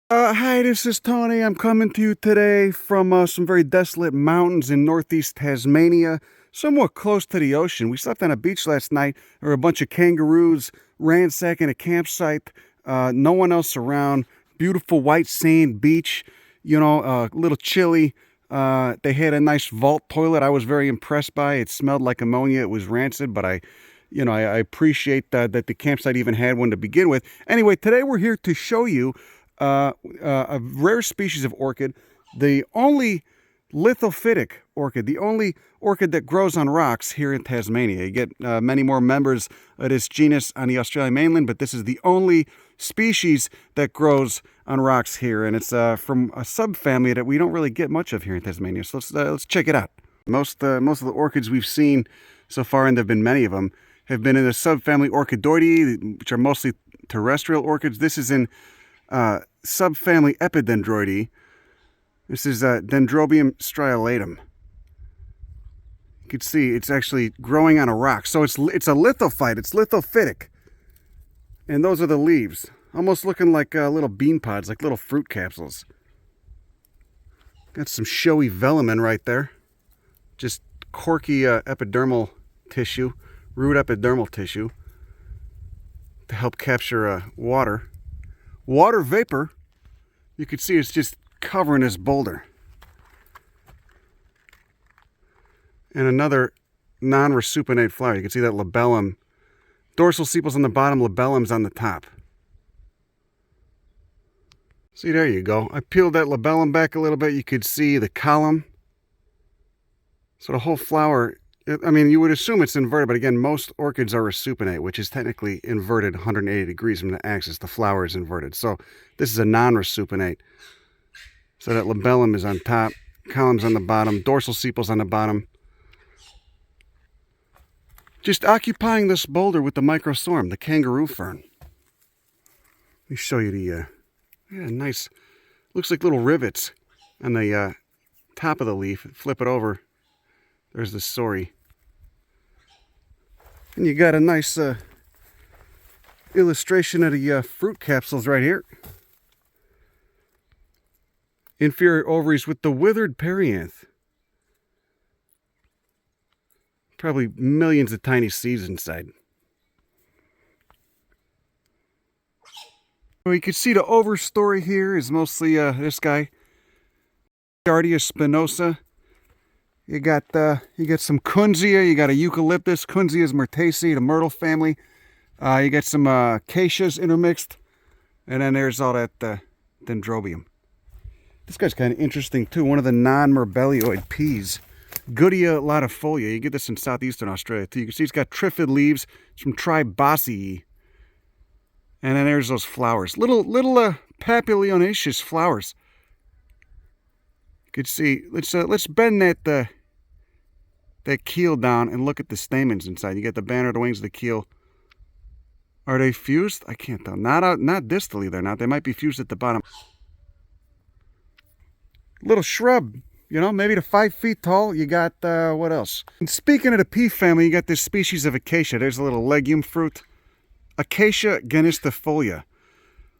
Hi, this is Tony. I'm coming to you today from some very desolate mountains in northeast Tasmania, somewhat close to the ocean. We slept on a beach last night. There were a bunch of kangaroos ransacking a campsite. No one else around. Beautiful white sand beach, a little chilly. They had a nice vault toilet I was very impressed by. It smelled like ammonia. It was rancid, but I appreciate that the campsite even had one to begin with. Anyway, today we're here to show you a rare species of orchid, the only lithophytic orchid, the only orchid that grows on rocks here in Tasmania. You get many more members of this genus on the Australian mainland, but this is the only species that grows on rocks here, and it's from a subfamily that we don't really get much of here in Tasmania. So let's check it out. Most of the orchids we've seen so far, and there have been many of them, have been in the subfamily Orchidoideae, which are mostly terrestrial orchids. This is in subfamily Epidendroideae. This is Dendrobium Strialatum. You can see it's actually growing on a rock. So it's a lithophyte. It's lithophytic. And those are the leaves. Almost looking like little bean pods, like little fruit capsules. Got some showy velamen right there. Just corky epidermal tissue, root epidermal tissue to help capture water. Water vapor, you can see it's just covering this boulder. And another non-resupinate flower. You can see that labellum. Dorsal sepals on the bottom, labellum's on the top. See, there you go. I peeled that labellum back a little bit. You could see the column. So the whole flower, I mean, you would assume it's inverted, but again, most orchids are resupinate, which is technically inverted 180 degrees from the axis. The flower is inverted. So this is a non-resupinate. So that labellum is on top, columns on the bottom, dorsal sepals on the bottom. Just occupying this boulder with the microstorm, the kangaroo fern. Let me show you the, nice, looks like little rivets on the top of the leaf. Flip it over. There's the story. And you got a nice illustration of the fruit capsules right here. Inferior ovaries with the withered perianth. Probably millions of tiny seeds inside. Well, you can see the overstory here is mostly this guy, Giardia spinosa. You got some Kunzia, you got a eucalyptus, Kunzias myrtaceae, the myrtle family. You got some acacias intermixed, and then there's all that dendrobium. This guy's kind of interesting too. One of the non-merbellioid peas, Goodea latifolia. You get this in southeastern Australia too. You can see it's got triphid leaves. It's from tribe Bosii. And then there's those flowers, little papilionaceous flowers. You can see. Let's bend that keel down and look at the stamens inside. You get the banner, the wings, the keel. Are they fused? I can't tell. Not distally, they're not. They might be fused at the bottom. Little shrub, maybe to 5 feet tall. You got, what else? And speaking of the pea family, you got this species of acacia. There's a little legume fruit. Acacia genistifolia.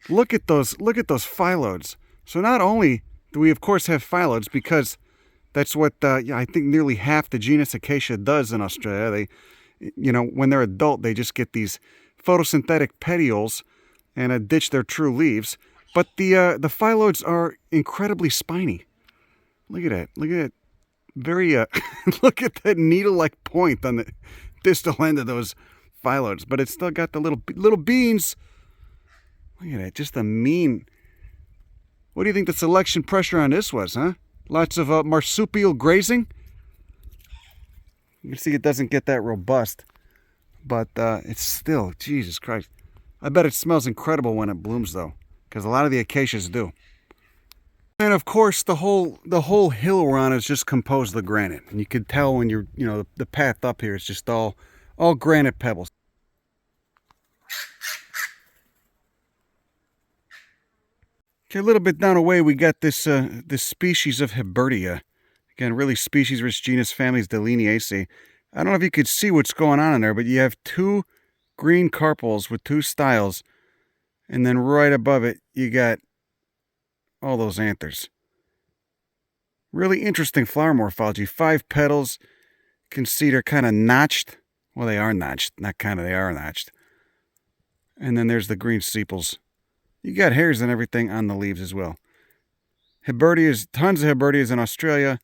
Look at those phyllodes. So not only do we, of course, have phyllodes, because that's what, I think nearly half the genus Acacia does in Australia. They, when they're adult, they just get these photosynthetic petioles and ditch their true leaves. But the phyllodes are incredibly spiny. Look at that. Look at that. Very, look at that needle-like point on the distal end of those phyllodes. But it's still got the little beans. Look at that. Just a mean. What do you think the selection pressure on this was, huh? Lots of marsupial grazing. You can see it doesn't get that robust. But it's still, Jesus Christ. I bet it smells incredible when it blooms, though. Because a lot of the acacias do. And of course, the whole hill we're on is just composed of granite. And you can tell when you're, the path up here is just all granite pebbles. Okay, a little bit down the way, we got this species of Hibberti. Again, really species-rich genus families Delineaceae. I don't know if you could see what's going on in there, but you have 2 green carpels with 2 styles. And then right above it, you got all those anthers. Really interesting flower morphology. 5 petals. You can see they're kind of notched. Well, they are notched. Not kind of, they are notched. And then there's the green sepals. You got hairs and everything on the leaves as well. Hibberti tons of Hibberti in Australia.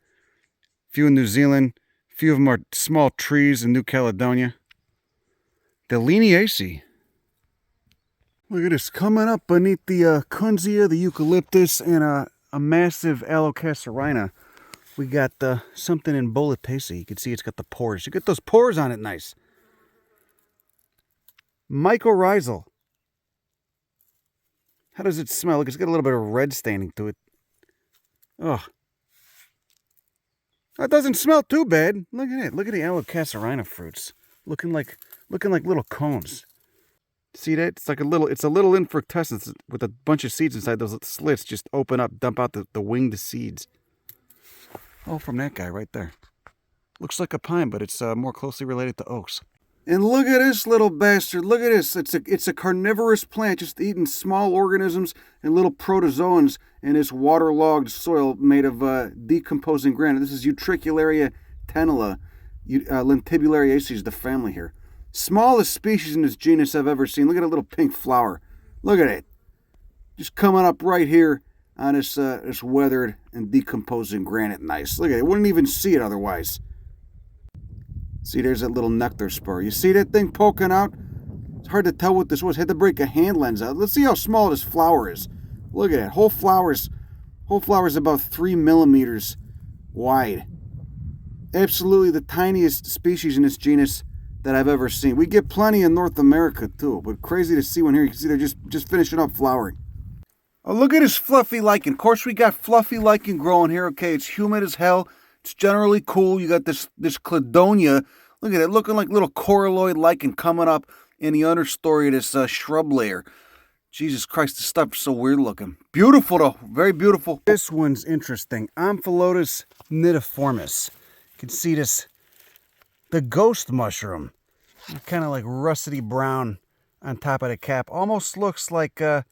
Few in New Zealand. Few of them are small trees in New Caledonia. The Liniaceae. Look at this, coming up beneath the Kunzia, the eucalyptus, and a massive Alocacerina. We got something in Boletaceae. You can see it's got the pores. You get those pores on it nice. Mycorrhizal. How does it smell? Look, it's got a little bit of red staining to it. Ugh. That doesn't smell too bad. Look at it. Look at the Alocacerina fruits. Looking like little cones. See that? It's a little infructescence with a bunch of seeds inside. Those slits just open up, dump out the winged seeds. Oh, from that guy right there. Looks like a pine, but it's more closely related to oaks. And look at this little bastard. Look at this. It's a carnivorous plant, just eating small organisms and little protozoans in this waterlogged soil made of decomposing granite. This is Utricularia tenula. Lentibulariaceae is the family here. Smallest species in this genus I've ever seen. Look at a little pink flower. Look at it. Just coming up right here on this weathered and decomposing granite. Nice. Look at it. Wouldn't even see it otherwise. See, there's that little nectar spur. You see that thing poking out? It's hard to tell what this was. Had to break a hand lens out. Let's see how small this flower is. Look at it. Whole flower's about 3 millimeters wide. Absolutely the tiniest species in this genus that I've ever seen. We get plenty in North America too, but crazy to see one here. You can see they're just finishing up flowering. Oh, look at this fluffy lichen. Of course, we got fluffy lichen growing here. Okay, it's humid as hell. It's generally cool. You got this cladonia. Look at it, looking like little coralloid lichen coming up in the understory of this shrub layer. Jesus Christ, this stuff's so weird looking. Beautiful though, very beautiful. This one's interesting. Amphilotus nidiformis. You can see this. The ghost mushroom, kind of like russety brown on top of the cap. Almost looks like an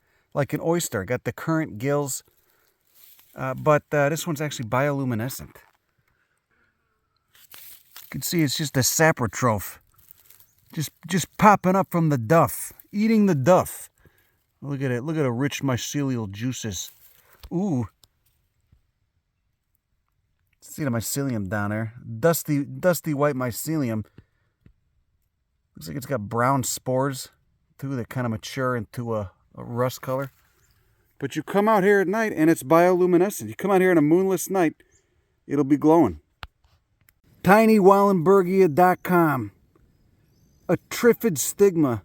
oyster. Got the current gills, but this one's actually bioluminescent. You can see it's just a saprotroph, just popping up from the duff, eating the duff. Look at it. Look at the rich mycelial juices. Ooh. See the mycelium down there. Dusty white mycelium. Looks like it's got brown spores, too, that kind of mature into a rust color. But you come out here at night, and it's bioluminescent. You come out here on a moonless night, it'll be glowing. TinyWallenbergia.com. A Triphid stigma.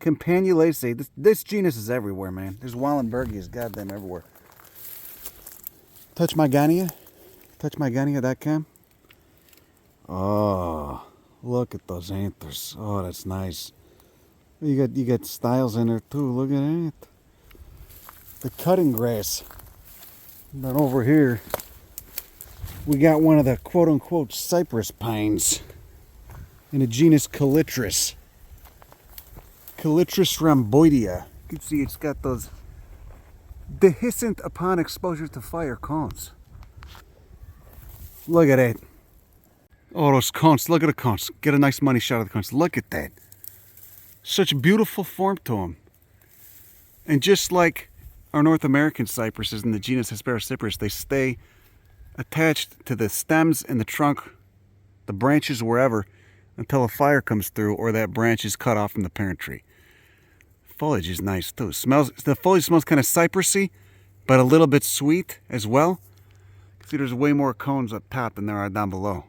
Campanulaceae. This genus is everywhere, man. There's Wallenbergias goddamn everywhere. Touch my Gania. TouchMyGania.com. Oh, look at those anthers. Oh, that's nice. You got styles in there too. Look at that. The cutting grass. And then over here, we got one of the quote-unquote cypress pines in the genus Calitris. Calitris rhomboidea. You can see it's got those dehiscent upon exposure to fire cones. Look at that. Oh, those cones. Look at the cones. Get a nice money shot of the cones. Look at that. Such beautiful form to them. And just like our North American cypresses in the genus Hesperocyprus, they stay attached to the stems and the trunk, the branches, wherever, until a fire comes through or that branch is cut off from the parent tree. Foliage is nice too. The foliage smells kind of cypressy, but a little bit sweet as well. See, there's way more cones up top than there are down below.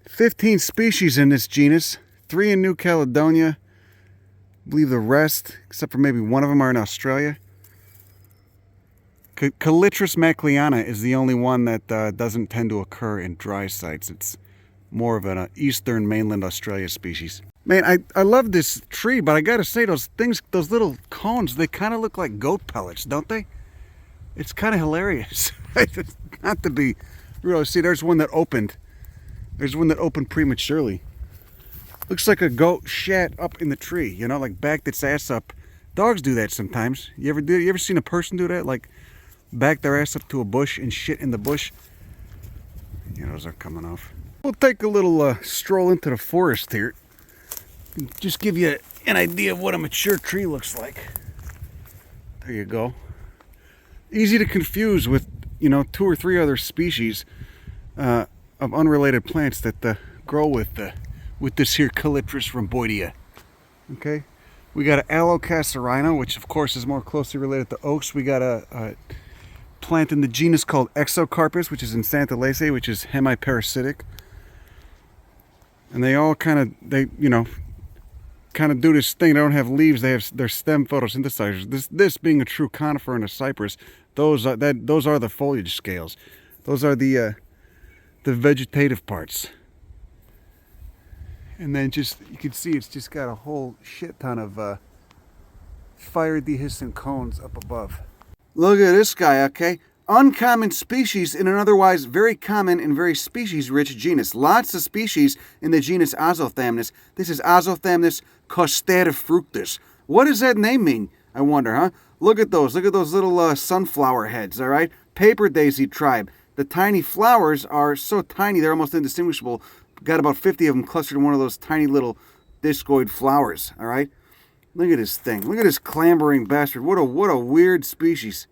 15 species in this genus. 3 in New Caledonia. I believe the rest, except for maybe one of them, are in Australia. Calitris macleana is the only one that doesn't tend to occur in dry sites. It's more of an eastern mainland Australia species. Man, I love this tree, but I gotta say, those little cones, they kind of look like goat pellets, don't they? It's kind of hilarious. Not to be real. See, there's one that opened. There's one that opened prematurely. Looks like a goat shat up in the tree, you know, like backed its ass up. Dogs do that sometimes. You ever seen a person do that? Like back their ass up to a bush and shit in the bush. Yeah, those are coming off. We'll take a little stroll into the forest here. Just give you an idea of what a mature tree looks like. There you go. Easy to confuse with, you know, 2 or 3 other species of unrelated plants that grow with this here Calitris rhomboidea. Okay, we got an Alocasia, which of course is more closely related to oaks. We got a plant in the genus called Exocarpus, which is in Xantholaceae, which is hemiparasitic. And they all kind of do this thing. They don't have leaves. They have their stem photosynthesizers. This being a true conifer and a cypress, those are the foliage scales. Those are the vegetative parts. And then you can see it's just got a whole shit ton of fire dehiscent cones up above. Look at this guy, okay? Uncommon species in an otherwise very common and very species-rich genus. Lots of species in the genus Azothamus. This is Azothamus costatefructus. What does that name mean, I wonder, huh? Look at those little sunflower heads, all right? Paper daisy tribe. The tiny flowers are so tiny they're almost indistinguishable. Got about 50 of them clustered in one of those tiny little discoid flowers, all right? Look at this thing. Look at this clambering bastard. What a weird species.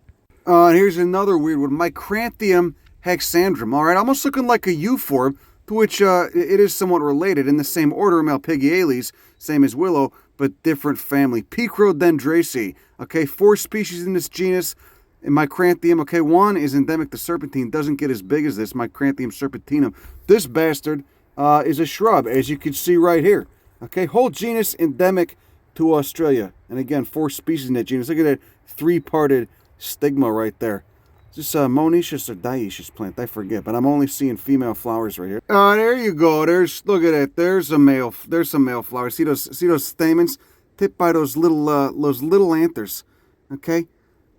And here's another weird one. Cranthium hexandrum. All right, almost looking like a U-form, to which it is somewhat related in the same order, Malpighiales, same as willow, but different family. Picrodendraceae. Okay, 4 species in this genus. In Cranthium, okay, 1 is endemic to Serpentine. Doesn't get as big as this, Cranthium serpentinum. This bastard is a shrub, as you can see right here. Okay, whole genus endemic to Australia. And again, 4 species in that genus. Look at that 3-parted stigma right there. Is this monoecious or dioecious plant? I forget, but I'm only seeing female flowers right here. There you go. Look at that. There's some male flowers. See those stamens tipped by those little anthers. Okay,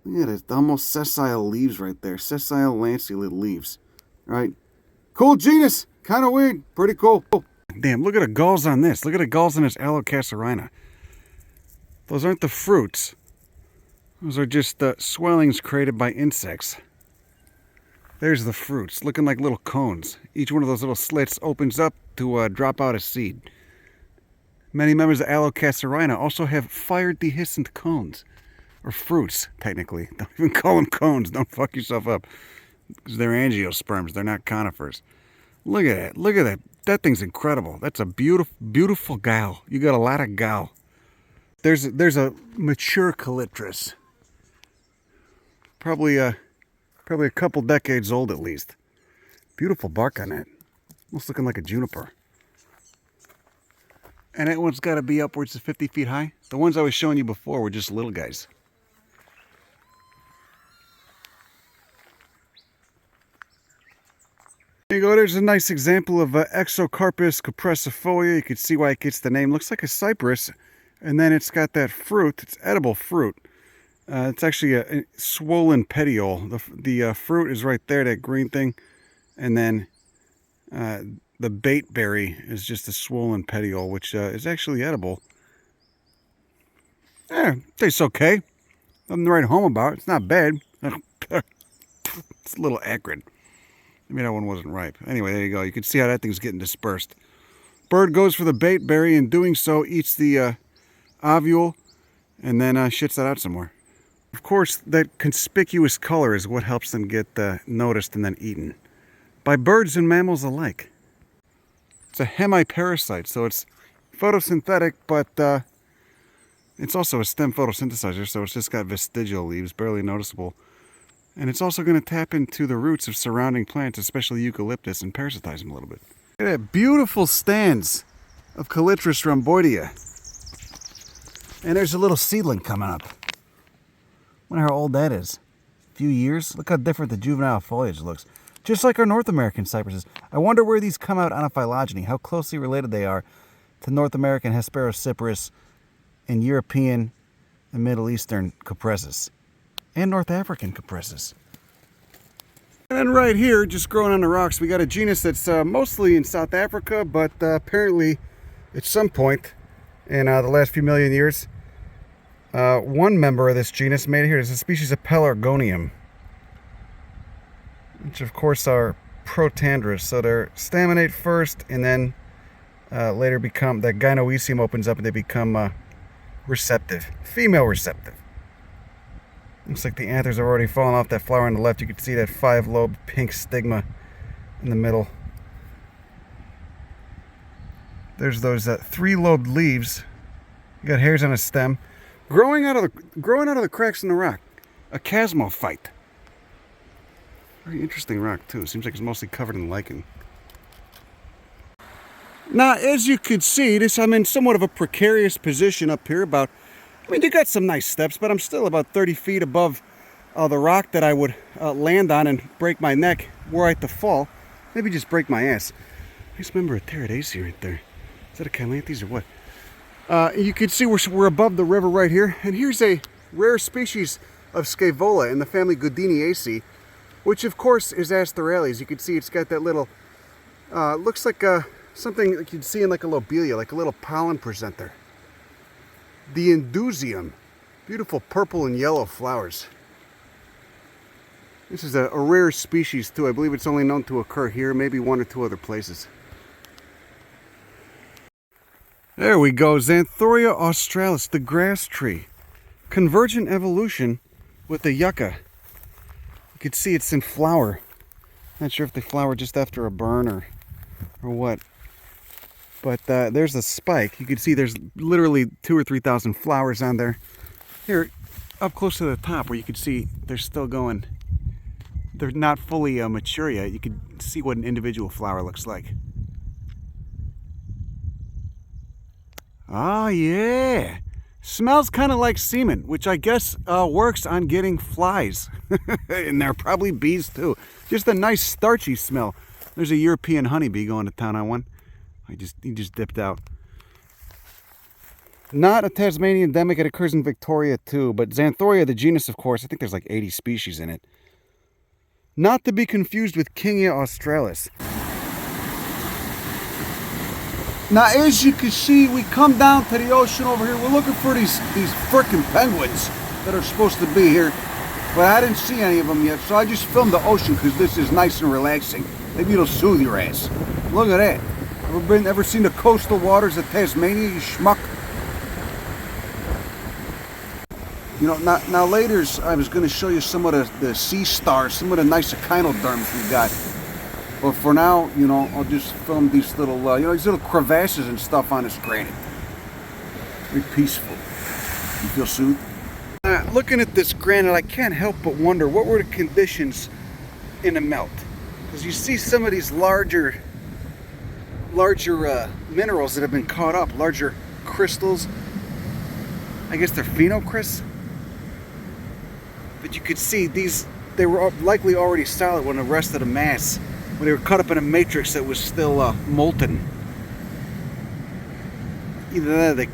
look at it. Almost sessile leaves right there. Sessile lanceolate leaves. All right, cool genus. Kind of weird. Pretty cool. Damn, look at the galls on this. Look at the galls on this Alocasia. Those aren't the fruits. Those are just swellings created by insects. There's the fruits, looking like little cones. Each one of those little slits opens up to drop out a seed. Many members of Alocasia also have fire dehiscent cones. Or fruits, technically. Don't even call them cones. Don't fuck yourself up. Because they're angiosperms. They're not conifers. Look at it. Look at that. That thing's incredible. That's a beautiful, beautiful gal. You got a lot of gal. There's a mature Calitris. Probably a couple decades old at least. Beautiful bark on that. Almost looking like a juniper. And that one's got to be upwards of 50 feet high. The ones I was showing you before were just little guys. There you go. There's a nice example of Exocarpus capricifolia. You can see why it gets the name. Looks like a cypress. And then it's got that fruit. It's edible fruit. It's actually a swollen petiole. The fruit is right there, that green thing. And then the bait berry is just a swollen petiole, which is actually edible. Yeah, tastes okay. Nothing to write home about. It's not bad. It's a little acrid. Maybe that one wasn't ripe. Anyway, there you go. You can see how that thing's getting dispersed. Bird goes for the bait berry, and doing so eats the ovule, and then shits that out some more. Of course, that conspicuous color is what helps them get noticed and then eaten by birds and mammals alike. It's a hemiparasite, so it's photosynthetic, but it's also a stem photosynthesizer, so it's just got vestigial leaves, barely noticeable. And it's also going to tap into the roots of surrounding plants, especially eucalyptus, and parasitize them a little bit. Look at that beautiful stands of Calitris rhomboidea. And there's a little seedling coming up. Wonder how old that is. A few years? Look how different the juvenile foliage looks. Just like our North American cypresses. I wonder where these come out on a phylogeny, how closely related they are to North American Hesperocyprus and European and Middle Eastern Cupressus. And North African Cupressus. And then right here, just growing on the rocks, we got a genus that's mostly in South Africa, but apparently at some point in the last few million years, one member of this genus made it here. There's a species of Pelargonium. which of course are protandrous. So they're staminate first, and then later become, the gynoecium opens up and they become receptive, female receptive. Looks like the anthers are already falling off that flower on the left. You can see that 5-lobed pink stigma in the middle. There's those 3-lobed leaves. You got hairs on a stem, growing out of the cracks in the rock. A chasmophyte. Very interesting rock too. Seems like it's mostly covered in lichen. Now, as you can see, I'm in somewhat of a precarious position up here. You got some nice steps, but I'm still about 30 feet above the rock that I would land on and break my neck were I to fall. Maybe just break my ass. Nice member of Pteridacea right there. Is that a Calanthes or what? You can see we're above the river right here, and here's a rare species of Scaevola in the family Goodeniaceae, which of course is Astralis. You can see it's got that little, looks like something like you'd see in like a lobelia, like a little pollen presenter. The Indusium, beautiful purple and yellow flowers. This is a rare species too. I believe it's only known to occur here, maybe 1 or 2 other places. There we go, Xanthoria Australis, the grass tree. Convergent evolution with the yucca. You can see it's in flower. Not sure if they flower just after a burn or what. But there's a spike. You can see there's literally 2,000 or 3,000 flowers on there. Here, up close to the top where you can see they're still going. They're not fully mature yet. You can see what an individual flower looks like. Ah, yeah. Smells kind of like semen, which I guess works on getting flies. And there are probably bees too. Just a nice starchy smell. There's a European honeybee going to town on one. He just dipped out. Not a Tasmanian endemic. It occurs in Victoria too. But Xanthoria, the genus, of course, I think there's like 80 species in it. Not to be confused with Xanthoria Australis. Now, as you can see, we come down to the ocean over here. We're looking for these frickin' penguins that are supposed to be here. But I didn't see any of them yet, so I just filmed the ocean because this is nice and relaxing. Maybe it'll soothe your ass. Look at that. Ever seen the coastal waters of Tasmania, you schmuck? You know, now later I was going to show you some of the sea stars, some of the nice echinoderms we got. But for now, you know, I'll just film these little, these little crevasses and stuff on this granite. Very peaceful. You feel soothed? Looking at this granite, I can't help but wonder what were the conditions in the melt. Because you see some of these larger minerals that have been caught up, larger crystals. I guess they're phenocrysts. But you could see they were likely already solid when the rest of the mass, when they were cut up in a matrix that was still molten. Either that or they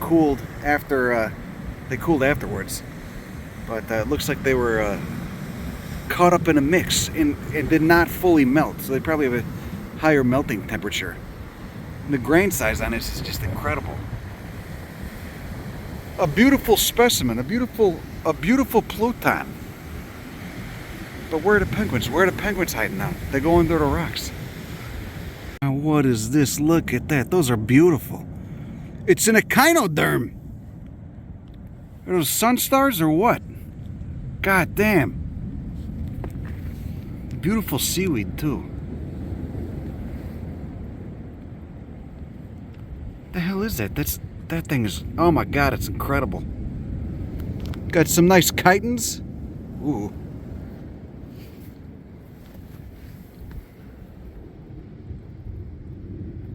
cooled afterwards. But it looks like they were caught up in a mix and did not fully melt. So they probably have a higher melting temperature. And the grain size on this is just incredible. A beautiful specimen, a beautiful pluton. But where are the penguins? Where are the penguins hiding out? They go under the rocks. Now what is this? Look at that. Those are beautiful. It's an echinoderm. Are those sun stars or what? God damn. Beautiful seaweed too. The hell is that? That thing is, oh my god, it's incredible. Got some nice chitons. Ooh.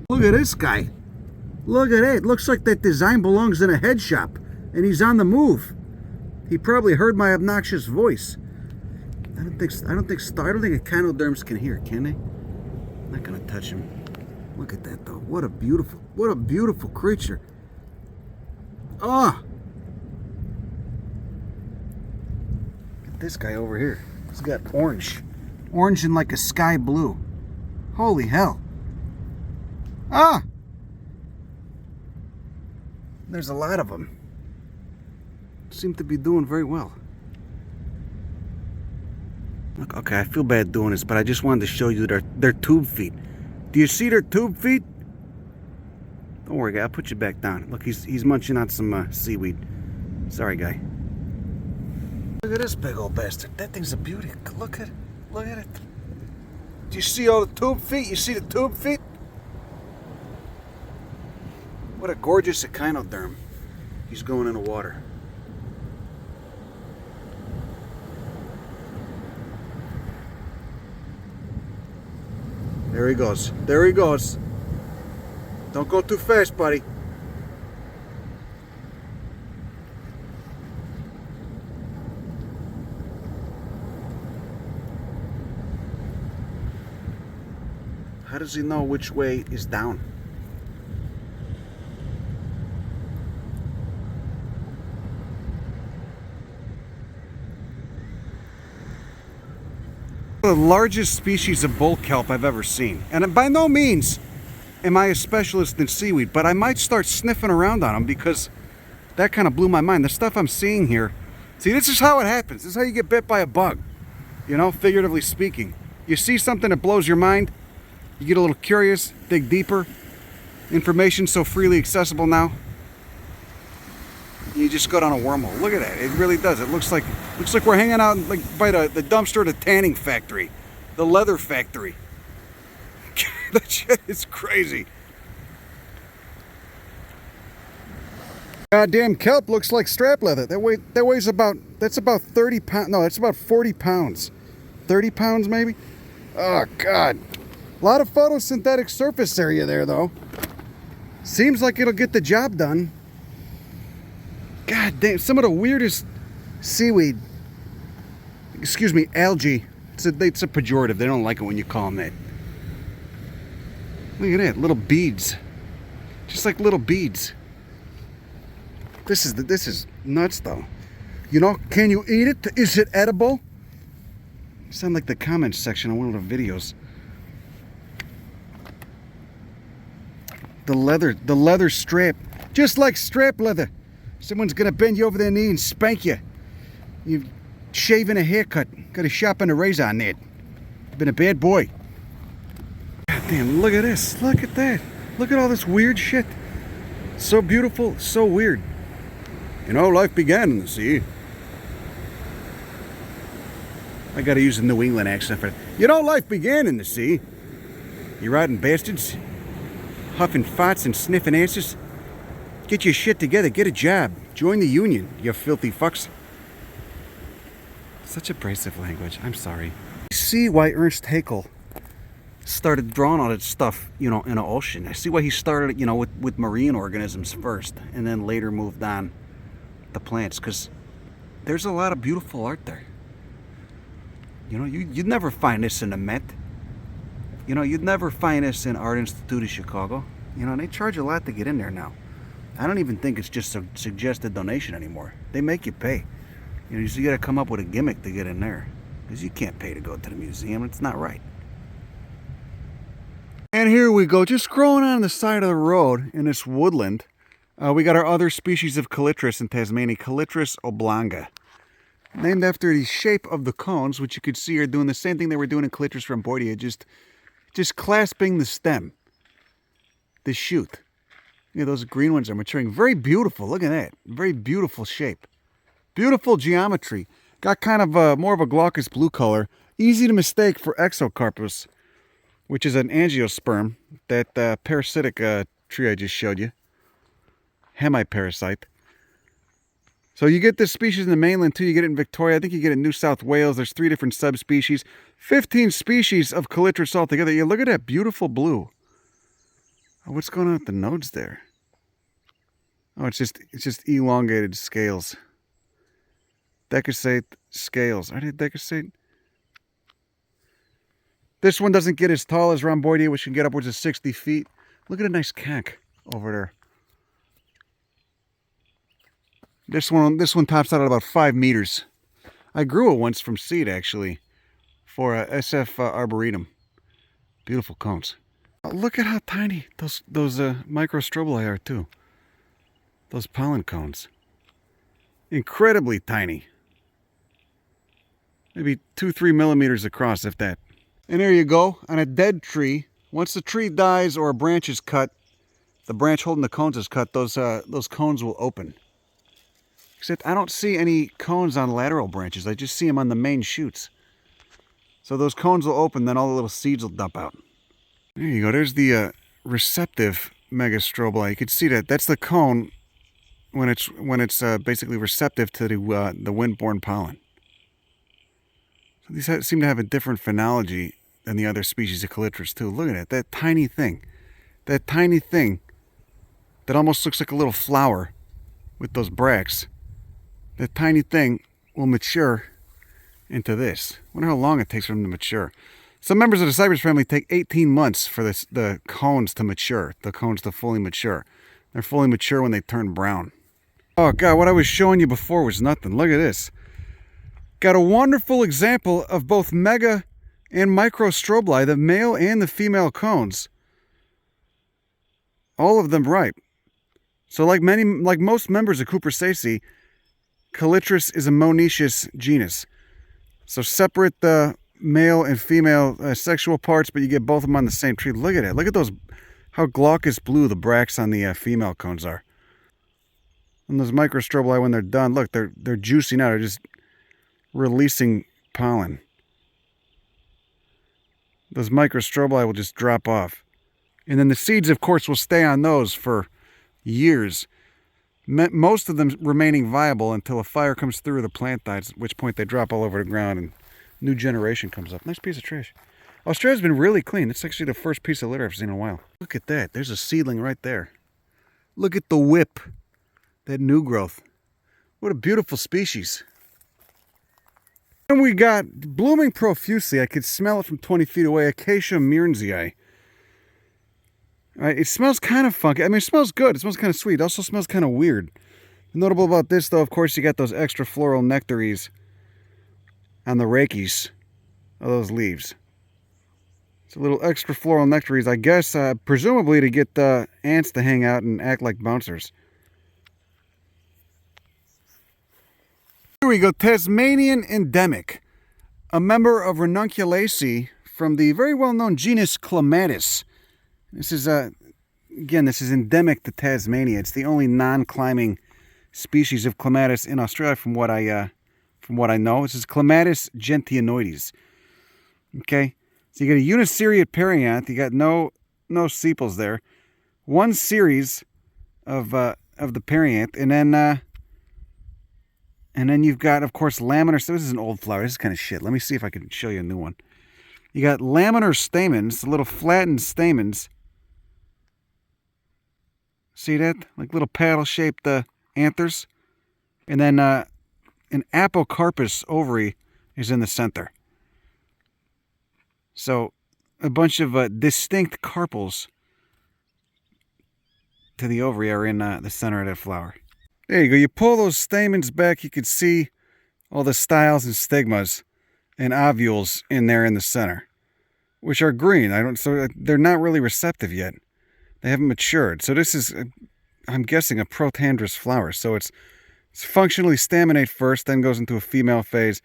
Look at this guy. Look at it. Looks like that design belongs in a head shop. And he's on the move. He probably heard my obnoxious voice. I don't think echinoderms can hear, can they? I'm not gonna touch him. Look at that though. What a beautiful creature. Ah! Look at this guy over here. He's got orange. Orange and like a sky blue. Holy hell. Ah! There's a lot of them. Seem to be doing very well. Look, okay, I feel bad doing this, but I just wanted to show you their tube feet. Do you see their tube feet? Don't worry, guy. I'll put you back down. Look, he's munching on some seaweed. Sorry, guy. Look at this big old bastard. That thing's a beauty. Look at it. Look at it. Do you see all the tube feet? You see the tube feet? What a gorgeous echinoderm. He's going in the water. There he goes. There he goes. Don't go too fast, buddy. How does he know which way is down? The largest species of bull kelp I've ever seen. And by no means am I a specialist in seaweed, but I might start sniffing around on them because that kind of blew my mind. The stuff I'm seeing here. See, this is how it happens. This is how you get bit by a bug. You know, figuratively speaking. You see something that blows your mind, you get a little curious, dig deeper. Information so freely accessible now. You just go down a wormhole. Look at that. It really does. It looks like we're hanging out like by the dumpster of the tanning factory, the leather factory. That shit is crazy. Goddamn kelp looks like strap leather. That's about 30 pounds. No, that's about 40 pounds. 30 pounds maybe? Oh God. A lot of photosynthetic surface area there though. Seems like it'll get the job done. God damn, some of the weirdest seaweed, excuse me, algae. It's a pejorative. They don't like it when you call them that. Look at that, little beads. Just like little beads. This is nuts though. You know, can you eat it? Is it edible? Sound like the comments section on one of the videos. The leather strap. Just like strap leather. Someone's gonna bend you over their knee and spank you. You've shaven a haircut. Got a sharpen a razor on that. Been a bad boy. God damn, look at this. Look at that. Look at all this weird shit. So beautiful, so weird. You know, life began in the sea. I gotta use a New England accent for it. You know, life began in the sea. You rotten bastards. Huffing farts and sniffing asses. Get your shit together, get a job. Join the union, you filthy fucks. Such abrasive language, I'm sorry. I see why Ernst Haeckel started drawing all that stuff, you know, in the ocean. I see why he started, you know, with marine organisms first, and then later moved on to plants, because there's a lot of beautiful art there. You know, you'd never find this in the Met. You know, you'd never find this in Art Institute of Chicago. You know, they charge a lot to get in there now. I don't even think it's just a suggested donation anymore. They make you pay. You know, you gotta come up with a gimmick to get in there. Because you can't pay to go to the museum. It's not right. And here we go, just growing on the side of the road in this woodland. We got our other species of Calitris in Tasmania, Calitris oblonga. Named after the shape of the cones, which you could see are doing the same thing they were doing in Calitris rhomboidea, just clasping the stem, the shoot. Yeah, those green ones are maturing. Very beautiful. Look at that. Very beautiful shape. Beautiful geometry. Got kind of more of a glaucous blue color. Easy to mistake for Exocarpus, which is an angiosperm, that parasitic tree I just showed you. Hemiparasite. So you get this species in the mainland too. You get it in Victoria. I think you get it in New South Wales. There's 3 different subspecies. 15 species of Calitris altogether. You look at that beautiful blue. Oh, what's going on with the nodes there? Oh, it's just elongated scales. Decussate scales. Are they decussate? This one doesn't get as tall as rhomboidea, which can get upwards of 60 feet. Look at a nice conch over there. This one tops out at about 5 meters. I grew it once from seed, actually, for SF arboretum. Beautiful cones. Oh, look at how tiny those microstrobili are too. Those pollen cones. Incredibly tiny. Maybe 2-3 millimeters across, if that. And there you go, on a dead tree. Once the tree dies or a branch is cut, the branch holding the cones is cut, those cones will open. Except I don't see any cones on lateral branches. I just see them on the main shoots. So those cones will open, then all the little seeds will dump out. There you go. There's the receptive megastrobili. You can see that. That's the cone when it's basically receptive to the windborne pollen. So these seem to have a different phenology than the other species of Calitris too. Look at it. That tiny thing. That tiny thing that almost looks like a little flower with those bracts. That tiny thing will mature into this. I wonder how long it takes for them to mature. Some members of the Cypress family take 18 months for the cones to mature, the cones to fully mature. They're fully mature when they turn brown. Oh God, what I was showing you before was nothing. Look at this. Got a wonderful example of both mega and microstrobili, the male and the female cones. All of them ripe. So like most members of Cupressaceae, Calitris is a monoecious genus. So separate the male and female sexual parts, but you get both of them on the same tree. Look at it. Look at those, how glaucous blue the bracts on the female cones are. And those microstrobili, when they're done, look, they're juicing out. They're just releasing pollen. Those microstrobili will just drop off. And then the seeds, of course, will stay on those for years. Most of them remaining viable until a fire comes through or the plant dies, at which point they drop all over the ground and new generation comes up. Nice piece of trash. Australia's been really clean. It's actually the first piece of litter I've seen in a while. Look at that. There's a seedling right there. Look at the whip. That new growth. What a beautiful species. And we got blooming profusely. I could smell it from 20 feet away. Acacia myrnsii. It smells kind of funky. I mean, it smells good. It smells kind of sweet. It also smells kind of weird. Notable about this, though, of course, you got those extra floral nectaries on the rachies of those leaves. So little extra floral nectaries, I guess, presumably to get ants to hang out and act like bouncers. Here we go, Tasmanian endemic. A member of Ranunculaceae from the very well-known genus Clematis. This is, again, this is endemic to Tasmania. It's the only non-climbing species of Clematis in Australia from what I know. This is Clematis gentianoides. Okay? So you got a uniseriate perianth. You got no sepals there. One series of the perianth, and then you've got, of course, laminar. So this is an old flower. This is kind of shit. Let me see if I can show you a new one. You got laminar stamens, the little flattened stamens. See that? Like little paddle-shaped anthers. And then an apocarpous ovary is in the center. So a bunch of distinct carpels to the ovary are in the center of that flower. There you go. You pull those stamens back, you can see all the styles and stigmas and ovules in there in the center, which are green. So they're not really receptive yet. They haven't matured. So this is, I'm guessing, a protandrous flower. So it's functionally staminate first, then goes into a female phase,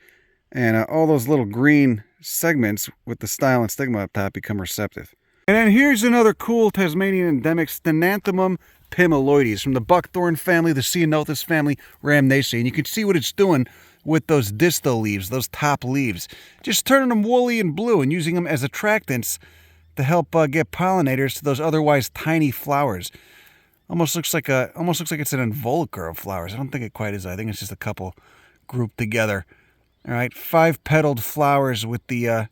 and all those little green segments with the style and stigma up top become receptive. And then here's another cool Tasmanian endemic, Stenanthemum pimeloides, from the buckthorn family, the ceanothus family, Rhamnaceae. And you can see what it's doing with those distal leaves, those top leaves. Just turning them woolly and blue and using them as attractants to help get pollinators to those otherwise tiny flowers. Almost looks like it's an involucre of flowers. I don't think it quite is. I think it's just a couple grouped together. All right, 5-petaled flowers with the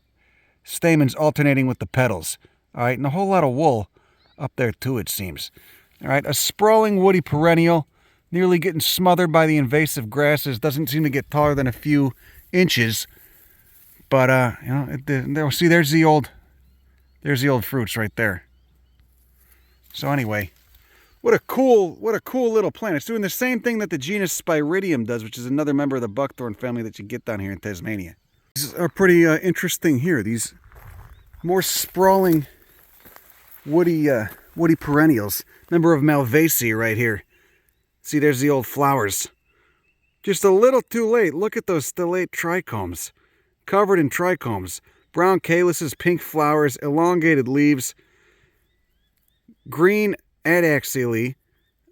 stamens alternating with the petals. All right, and a whole lot of wool up there too, it seems. All right, a sprawling woody perennial, nearly getting smothered by the invasive grasses. Doesn't seem to get taller than a few inches. But see, there's the old fruits right there. So anyway, what a cool little plant. It's doing the same thing that the genus Spiridium does, which is another member of the buckthorn family that you get down here in Tasmania. These are pretty interesting here. These more sprawling woody perennials. Member of Malvaceae right here. See, there's the old flowers. Just a little too late. Look at those stellate trichomes. covered in trichomes, brown calyces, pink flowers, elongated leaves, green adaxily,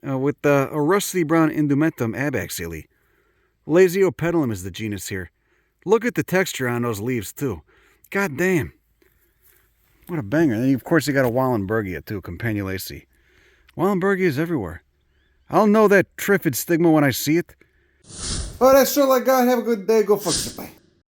with a rusty brown indumentum abaxily. Lasiopetalum is the genus here. Look at the texture on those leaves, too. God damn. What a banger. And of course, you got a Wallenbergia, too, Campanulaceae. Wallenbergia is everywhere. I'll know that triphid stigma when I see it. Oh, that's all I got. Have a good day. Go fuck yourself. Bye.